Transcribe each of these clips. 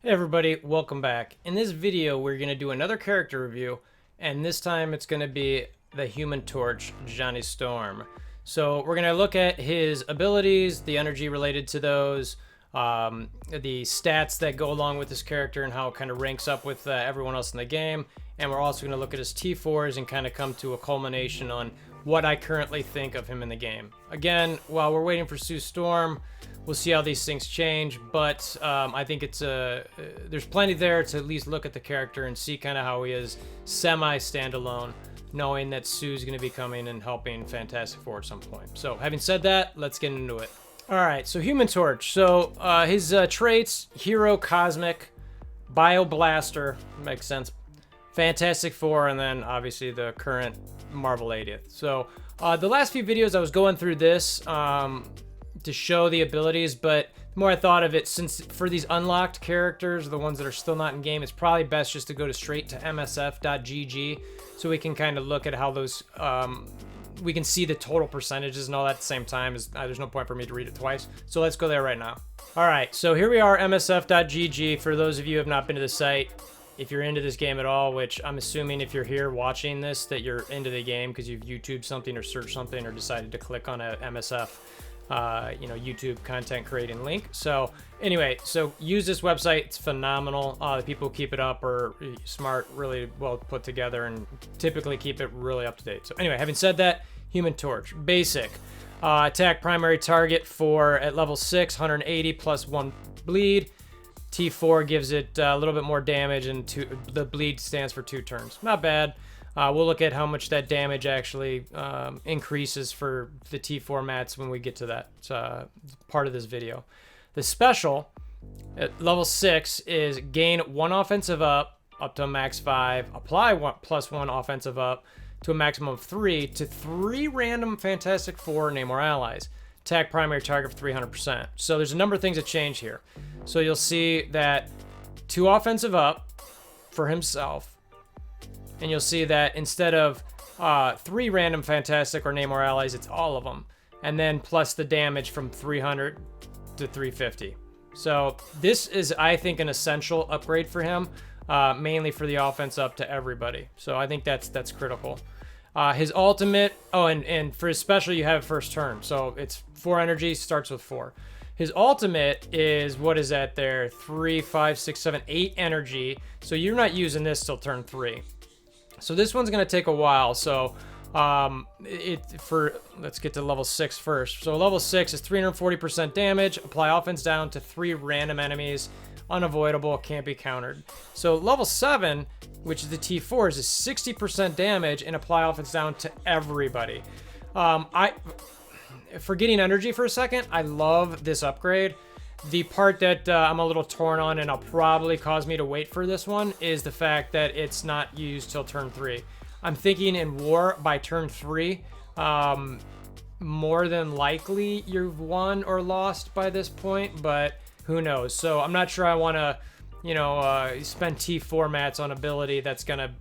Hey everybody, welcome back. In this video, we're going to do another character review, and this time it's going to be the Human Torch, Johnny Storm. So we're going to look at his abilities, the energy related to those, the stats that go along with this character and how it kind of ranks up with everyone else in the game. And we're also going to look at his T4s and kind of come to a culmination on what I currently think of him in the game. Again, while we're waiting for Sue Storm, we'll see how these things change, but I think it's there's plenty there to at least look at the character and see kind of how he is semi-standalone, knowing that Sue's going to be coming and helping Fantastic Four at some point. So having said that, let's get into it. All right, so Human Torch. So his traits: Hero, Cosmic, Bioblaster, makes sense, Fantastic Four, and then obviously the current Marvel 80th. So the last few videos I was going through this to show the abilities, but the more I thought of it, since for these unlocked characters, the ones that are still not in game, it's probably best just to go straight to msf.gg so we can kind of look at how those we can see the total percentages and all that at the same time. There's no point for me to read it twice, so let's go there right now. All right, so here we are, msf.gg. For those of you who have not been to the site, if you're into this game at all, which I'm assuming if you're here watching this that you're into the game because you've YouTubed something or searched something or decided to click on a MSF YouTube content creating link. So anyway, so use this website. It's phenomenal. The people who keep it up are smart, really well put together, and typically keep it really up to date. So anyway, having said that, Human Torch, basic. Attack primary target for at level 6, 180 plus 1 bleed. T4 gives it a little bit more damage, and the bleed stands for 2 turns. Not bad. We'll look at how much that damage actually increases for the T4 mats when we get to that part of this video. The special at level 6 is gain 1 offensive up to a max 5, apply +1 offensive up to a maximum of 3 to 3 random Fantastic Four Namor allies. Attack primary target for 300%. So there's a number of things that change here. So you'll see that 2 offensive up for himself, and you'll see that instead of 3 random Fantastic or Namor allies, it's all of them. And then plus the damage from 300 to 350. So this is, I think, an essential upgrade for him, mainly for the offense up to everybody. So I think that's critical. His ultimate, and for his special, you have first turn. So it's 4 energy, starts with 4. His ultimate is, what is that there? 3, 5, 6, 7, 8 energy. So you're not using this till turn 3. So this one's going to take a while. So let's get to level 6 first. So level 6 is 340% damage. Apply offense down to 3 random enemies. Unavoidable, can't be countered. So level 7, which is the T4s, is 60% damage and apply offense down to everybody. Forgetting energy for a second, I love this upgrade. The part that I'm a little torn on and will probably cause me to wait for this one is the fact that it's not used till turn 3. I'm thinking in war by turn 3, more than likely you've won or lost by this point, but who knows? So I'm not sure I want to, spend T4 mats on ability that's going to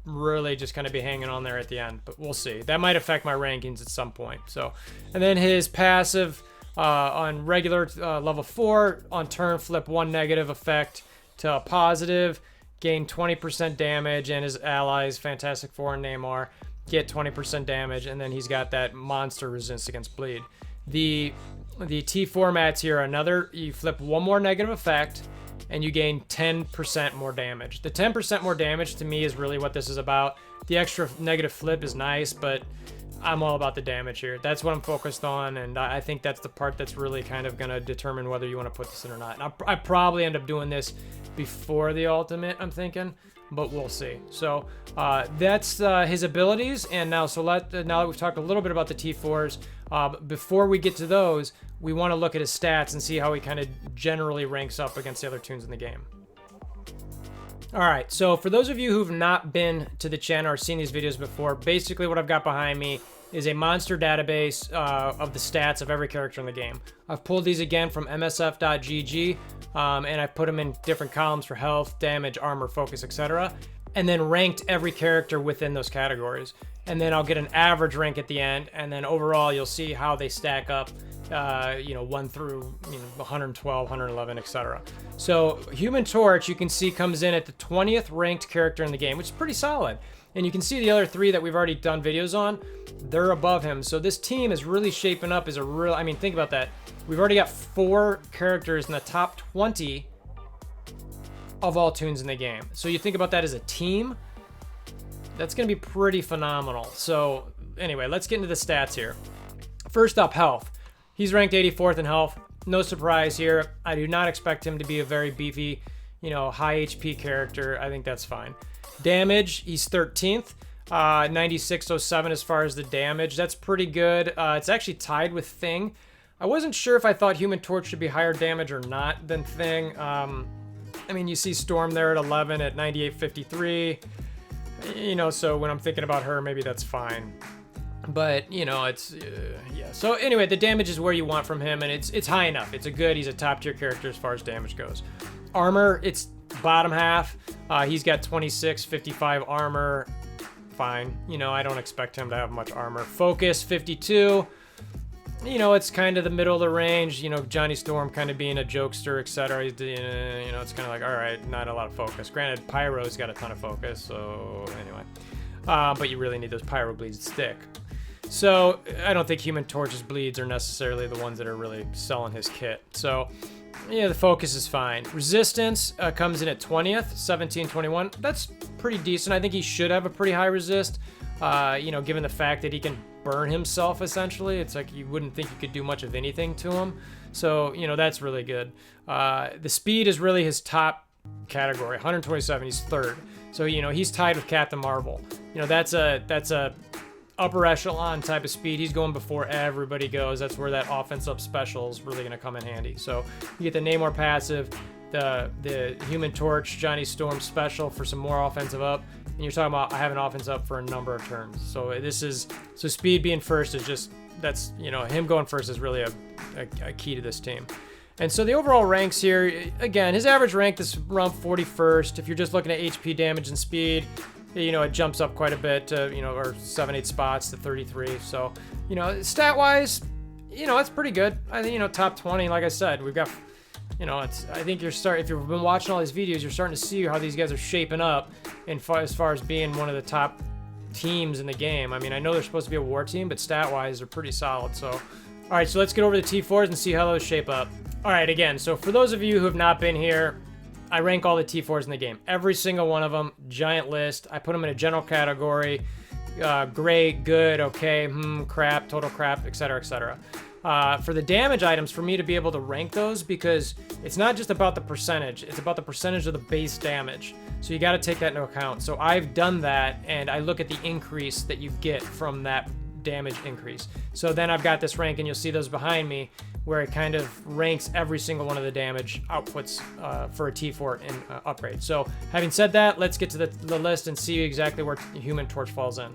really just kind of be hanging on there at the end, but we'll see. That might affect my rankings at some point. So, and then his passive on regular level 4, on turn flip 1 negative effect to a positive, gain 20% damage, and his allies, Fantastic Four and Namor, get 20% damage, and then he's got that monster resistance against bleed. The T4 mats here, you flip 1 more negative effect, and you gain 10% more damage. The 10% more damage to me is really what this is about. The extra negative flip is nice, but I'm all about the damage here. That's what I'm focused on, and I think that's the part that's really kind of going to determine whether you want to put this in or not. And I probably end up doing this before the ultimate, I'm thinking, but we'll see. So that's his abilities, and now now that we've talked a little bit about the T4s, before we get to those, we want to look at his stats and see how he kind of generally ranks up against the other tunes in the game. All right, so for those of you who've not been to the channel or seen these videos before, basically what I've got behind me is a monster database of the stats of every character in the game. I've pulled these again from msf.gg, and I've put them in different columns for health, damage, armor, focus, etc., and then ranked every character within those categories. And then I'll get an average rank at the end, and then overall you'll see how they stack up you know, 1 through 112, 111, etc. So Human Torch, you can see, comes in at the 20th ranked character in the game, which is pretty solid. And you can see the other 3 that we've already done videos on, they're above him. So this team is really shaping up as a real, I mean, think about that. We've already got 4 characters in the top 20 of all tunes in the game. So you think about that as a team, that's going to be pretty phenomenal. So anyway, let's get into the stats here. First up, health. He's ranked 84th in health. No surprise here. I do not expect him to be a very beefy, you know, high HP character. I think that's fine. Damage, he's 13th. 9607 as far as the damage. That's pretty good. It's actually tied with Thing. I wasn't sure if I thought Human Torch should be higher damage or not than Thing. I mean, you see Storm there at 11 at 9853. You know, so when I'm thinking about her, maybe that's fine. But, you know, it's, yeah. So anyway, the damage is where you want from him, and it's high enough. It's he's a top tier character as far as damage goes. Armor, it's bottom half. He's got 2655 armor. Fine. You know, I don't expect him to have much armor. Focus, 52. You know, it's kind of the middle of the range. You know, Johnny Storm kind of being a jokester, etc. You know, it's kind of like, all right, not a lot of focus. Granted, Pyro's got a ton of focus, so anyway. But you really need those Pyro bleeds to stick. So I don't think Human Torch's bleeds are necessarily the ones that are really selling his kit. So yeah, the focus is fine. Resistance comes in at 20th, 1721. That's pretty decent. I think he should have a pretty high resist. You know, given the fact that he can burn himself, essentially. It's like you wouldn't think you could do much of anything to him. So, you know, that's really good. The speed is really his top category. 127, he's 3rd. So, you know, he's tied with Captain Marvel. You know, that's a upper echelon type of speed. He's going before everybody goes. That's where that offense up special is really going to come in handy. So you get the Namor passive, the Human Torch, Johnny Storm special for some more offensive up. And you're talking about having offense up for a number of turns. So so speed being first is just, that's, you know, him going first is really a key to this team. And so the overall ranks here, again, his average rank is around 41st. If you're just looking at HP damage and speed, you know, it jumps up quite a bit to, you know, or 7-8 spots to 33. So, you know, stat-wise, you know, it's pretty good. I think, you know, top 20, like I said, we've got, you know, I think if you've been watching all these videos, you're starting to see how these guys are shaping up as far as being one of the top teams in the game. I mean, I know they're supposed to be a war team, but stat-wise, they're pretty solid. So, all right, so let's get over to the T4s and see how those shape up. All right, again, so for those of you who have not been here, I rank all the T4s in the game. Every single one of them, giant list. I put them in a general category. Great, good, okay, crap, total crap, etc., etc. For the damage items, for me to be able to rank those, because it's not just about the percentage, it's about the percentage of the base damage. So you got to take that into account. So I've done that, and I look at the increase that you get from that damage increase. So then I've got this rank, and you'll see those behind me, where it kind of ranks every single one of the damage outputs for a T4 in upgrade. So having said that, let's get to the list and see exactly where Human Torch falls in.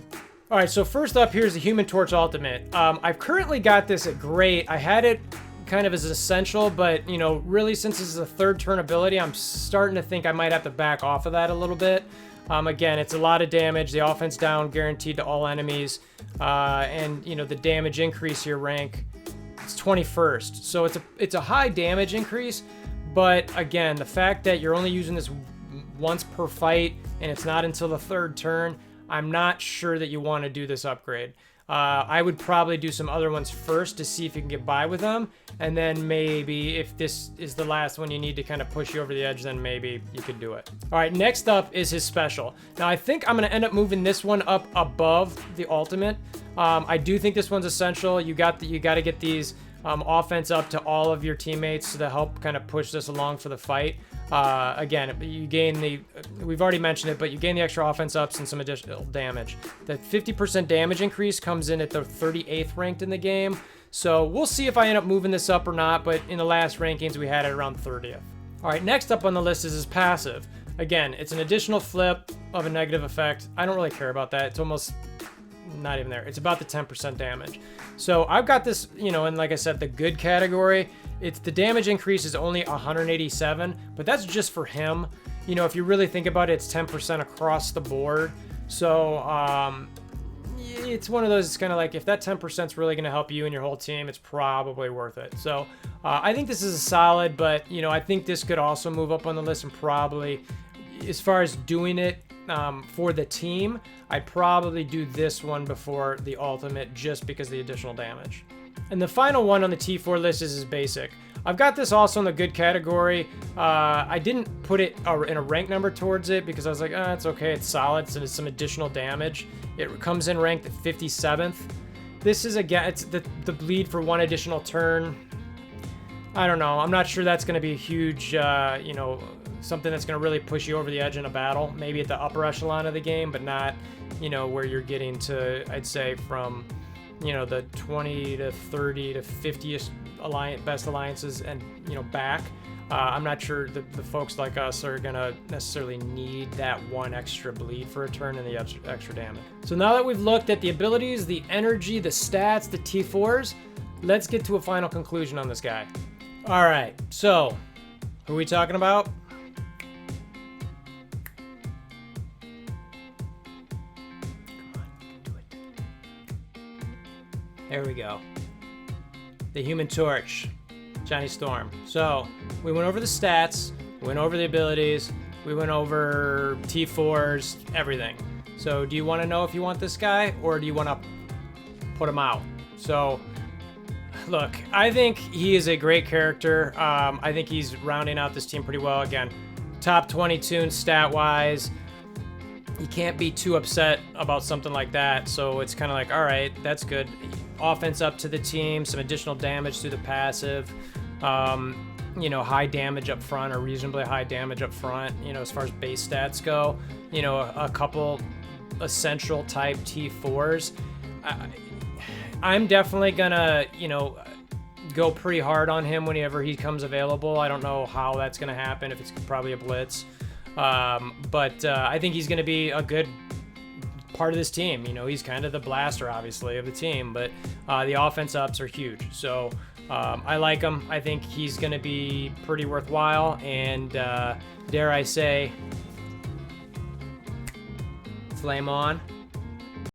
All right, so first up, here's the Human Torch Ultimate. I've currently got this at Great. I had it kind of as essential, but, you know, really since this is a 3rd turn ability, I'm starting to think I might have to back off of that a little bit. Again, it's a lot of damage. The offense down guaranteed to all enemies. And, you know, the damage increase here rank, it's 21st. So it's a high damage increase, but again, the fact that you're only using this once per fight and it's not until the 3rd turn, I'm not sure that you want to do this upgrade. I would probably do some other ones first to see if you can get by with them, and then maybe if this is the last one you need to kind of push you over the edge, then maybe you could do it. All right, next up is his special. Now I think I'm going to end up moving this one up above the ultimate. I do think this one's essential. You got to get these offense up to all of your teammates to help kind of push this along for the fight. Again, you gain we've already mentioned it, but you gain the extra offense ups and some additional damage. The 50% damage increase comes in at the 38th ranked in the game. So we'll see if I end up moving this up or not, but in the last rankings, we had it around 30th. All right, next up on the list is his passive. Again, it's an additional flip of a negative effect. I don't really care about that. It's almost not even there. It's about the 10% damage. So I've got this, you know, in, like I said, the good category. It's the damage increase is only 187, but that's just for him. You know, if you really think about it, it's 10% across the board. So it's one of those, it's kind of like, if that 10% is really going to help you and your whole team, it's probably worth it. So I think this is a solid, but, you know, I think this could also move up on the list, and probably, as far as doing it for the team, I'd probably do this one before the ultimate, just because of the additional damage. And the final one on the T4 list is his basic. I've got this also in the good category. I didn't put it in a rank number towards it because I was like, it's okay, it's solid, so it's some additional damage. It comes in ranked at 57th. This is, again, it's the bleed for 1 additional turn. I don't know. I'm not sure that's going to be a huge, you know, something that's going to really push you over the edge in a battle. Maybe at the upper echelon of the game, but not, you know, where you're getting to, I'd say, from, you know, the 20 to 30 to 50-ish best alliances and, you know, back. I'm not sure the folks like us are going to necessarily need that 1 extra bleed for a turn and the extra damage. So now that we've looked at the abilities, the energy, the stats, the T4s, let's get to a final conclusion on this guy. All right, so who are we talking about? There we go. The Human Torch, Johnny Storm. So we went over the stats, we went over the abilities, we went over T4s, everything. So do you want to know if you want this guy, or do you want to put him out? So look, I think he is a great character. I think he's rounding out this team pretty well. Again, top 20 tune stat-wise. You can't be too upset about something like that. So it's kind of like, all right, that's good. Offense up to the team, some additional damage through the passive. You know, high damage up front, or reasonably high damage up front, you know, as far as base stats go. You know, a couple essential type T4s. I'm definitely gonna, you know, go pretty hard on him whenever he comes available. I don't know how that's gonna happen, if it's probably a blitz. But I think he's gonna be a good part of this team. You know, he's kind of the blaster, obviously, of the team, but the offense ups are huge. So I like him. I think he's gonna be pretty worthwhile, and dare I say, flame on.